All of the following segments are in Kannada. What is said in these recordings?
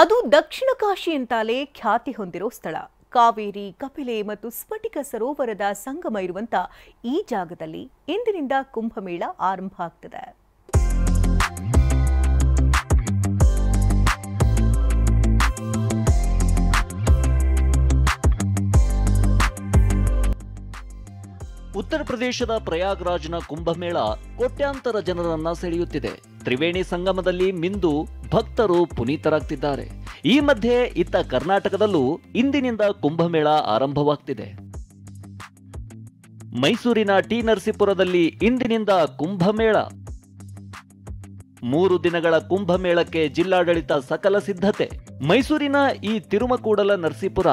ಅದು ದಕ್ಷಿಣ ಕಾಶಿ ಅಂತಲೇ ಖ್ಯಾತಿ ಹೊಂದಿರೋ ಸ್ಥಳ. ಕಾವೇರಿ, ಕಪಿಲೆ ಮತ್ತು ಸ್ಫಟಿಕ ಸರೋವರದ ಸಂಗಮ ಇರುವಂತ ಈ ಜಾಗದಲ್ಲಿ ಇಂದಿನಿಂದ ಕುಂಭಮೇಳ ಆರಂಭ ಆಗ್ತದೆ. ಉತ್ತರ ಪ್ರದೇಶದ ಪ್ರಯಾಗ್ರಾಜ್ನ ಕುಂಭಮೇಳ ಕೋಟ್ಯಾಂತರ ಜನರನ್ನ ಸೆಳೆಯುತ್ತಿದೆ. ತ್ರಿವೇಣಿ ಸಂಗಮದಲ್ಲಿ ಮಿಂದು ಭಕ್ತರು ಪುನೀತರಾಗ್ತಿದ್ದಾರೆ. ಈ ಮಧ್ಯೆ ಇತ್ತ ಕರ್ನಾಟಕದಲ್ಲೂ ಇಂದಿನಿಂದ ಕುಂಭಮೇಳ ಆರಂಭವಾಗ್ತಿದೆ. ಮೈಸೂರಿನ ಟಿ ನರಸೀಪುರದಲ್ಲಿ ಇಂದಿನಿಂದ ಕುಂಭಮೇಳ. 3 ದಿನಗಳ ಕುಂಭಮೇಳಕ್ಕೆ ಜಿಲ್ಲಾಡಳಿತ ಸಕಲ ಸಿದ್ಧತೆ. ಮೈಸೂರಿನ ಈ ತಿರುಮಕೂಡಲ ನರಸೀಪುರ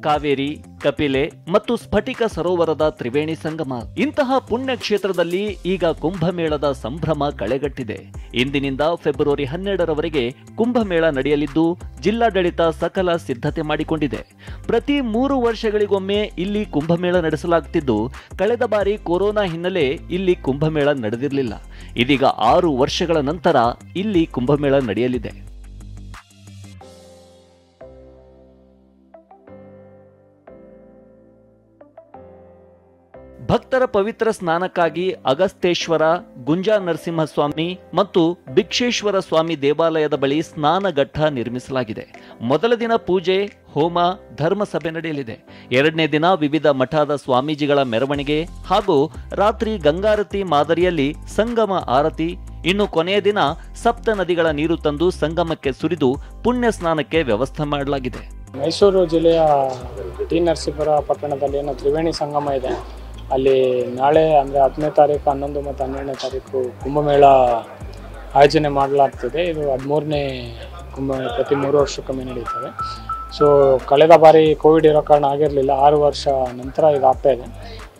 ಕಾವೇರಿ, ಕಪಿಲೆ ಮತ್ತು ಸ್ಫಟಿಕ ಸರೋವರದ ತ್ರಿವೇಣಿ ಸಂಗಮ. ಇಂತಹ ಪುಣ್ಯ ಕ್ಷೇತ್ರದಲ್ಲಿ ಈಗ ಕುಂಭಮೇಳದ ಸಂಭ್ರಮ ಕಳೆಗಟ್ಟಿದೆ. ಇಂದಿನಿಂದ ಫೆಬ್ರವರಿ 12ರವರೆಗೆ ಕುಂಭಮೇಳ ನಡೆಯಲಿದ್ದು ಜಿಲ್ಲಾಡಳಿತ ಸಕಲ ಸಿದ್ಧತೆ ಮಾಡಿಕೊಂಡಿದೆ. ಪ್ರತಿ 3 ವರ್ಷಗಳಿಗೊಮ್ಮೆ ಇಲ್ಲಿ ಕುಂಭಮೇಳ ನಡೆಸಲಾಗುತ್ತಿದ್ದು, ಕಳೆದ ಬಾರಿ ಕೊರೋನಾ ಹಿನ್ನೆಲೆ ಇಲ್ಲಿ ಕುಂಭಮೇಳ ನಡೆದಿರಲಿಲ್ಲ. ಇದೀಗ 6 ವರ್ಷಗಳ ನಂತರ ಇಲ್ಲಿ ಕುಂಭಮೇಳ ನಡೆಯಲಿದೆ. ಭಕ್ತರ ಪವಿತ್ರ ಸ್ನಾನಕ್ಕಾಗಿ ಅಗಸ್ತೇಶ್ವರ, ಗುಂಜಾ ನರಸಿಂಹಸ್ವಾಮಿ ಮತ್ತು ಭಿಕ್ಷೇಶ್ವರ ಸ್ವಾಮಿ ದೇವಾಲಯದ ಬಳಿ ಸ್ನಾನಘಟ್ಟ ನಿರ್ಮಿಸಲಾಗಿದೆ. ಮೊದಲ ದಿನ ಪೂಜೆ, ಹೋಮ, ಧರ್ಮಸಭೆ ನಡೆಯಲಿದೆ. 2ನೇ ದಿನ ವಿವಿಧ ಮಠದ ಸ್ವಾಮೀಜಿಗಳ ಮೆರವಣಿಗೆ ಹಾಗೂ ರಾತ್ರಿ ಗಂಗಾರತಿ ಮಾದರಿಯಲ್ಲಿ ಸಂಗಮ ಆರತಿ. ಇನ್ನು ಕೊನೆಯ ದಿನ ಸಪ್ತ ನದಿಗಳ ನೀರು ತಂದು ಸಂಗಮಕ್ಕೆ ಸುರಿದು ಪುಣ್ಯ ಸ್ನಾನಕ್ಕೆ ವ್ಯವಸ್ಥೆ ಮಾಡಲಾಗಿದೆ. ಮೈಸೂರು ಜಿಲ್ಲೆಯ ಟಿ ನರಸೀಪುರ ಪಟ್ಟಣದಲ್ಲಿ ಏನು ತ್ರಿವೇಣಿ ಸಂಗಮ ಇದೆ, ಅಲ್ಲಿ ನಾಳೆ ಅಂದರೆ 10ನೇ ತಾರೀಕು, 11 ಮತ್ತು 12ನೇ ತಾರೀಕು ಕುಂಭಮೇಳ ಆಯೋಜನೆ ಮಾಡಲಾಗ್ತಿದೆ. ಇದು 13ನೇ ಕುಂಭಮೇಳ, ಪ್ರತಿ 3 ವರ್ಷಕ್ಕೊಮ್ಮೆ ನಡೀತದೆ. ಸೊ ಕಳೆದ ಬಾರಿ ಕೋವಿಡ್ ಇರೋ ಕಾರಣ ಆಗಿರಲಿಲ್ಲ, 6 ವರ್ಷ ನಂತರ ಇದು ಆಗ್ತಾ ಇದೆ.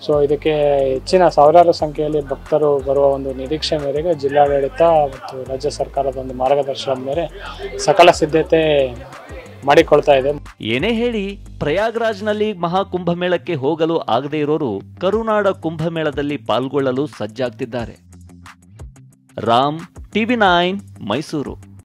ಸೊ ಇದಕ್ಕೆ ಹೆಚ್ಚಿನ ಸಾವಿರಾರು ಸಂಖ್ಯೆಯಲ್ಲಿ ಭಕ್ತರು ಬರುವ ಒಂದು ನಿರೀಕ್ಷೆ ಮೇರೆಗೆ ಜಿಲ್ಲಾಡಳಿತ ಮತ್ತು ರಾಜ್ಯ ಸರ್ಕಾರದ ಒಂದು ಮಾರ್ಗದರ್ಶನದ ಮೇಲೆ ಸಕಲ ಸಿದ್ಧತೆ ಮಾಡಿಕೊಳ್ತಾ ಇದೆ. ಏನೇ ಹೇಳಿ, ಪ್ರಯಾಗ್ರಾಜ್ನಲ್ಲಿ ಮಹಾಕುಂಭಮೇಳಕ್ಕೆ ಹೋಗಲು ಆಗದೇ ಇರೋರು ಕರುನಾಡ ಕುಂಭಮೇಳದಲ್ಲಿ ಪಾಲ್ಗೊಳ್ಳಲು ಸಜ್ಜಾಗ್ತಿದ್ದಾರೆ. ರಾಮ್, TV9 ಮೈಸೂರು.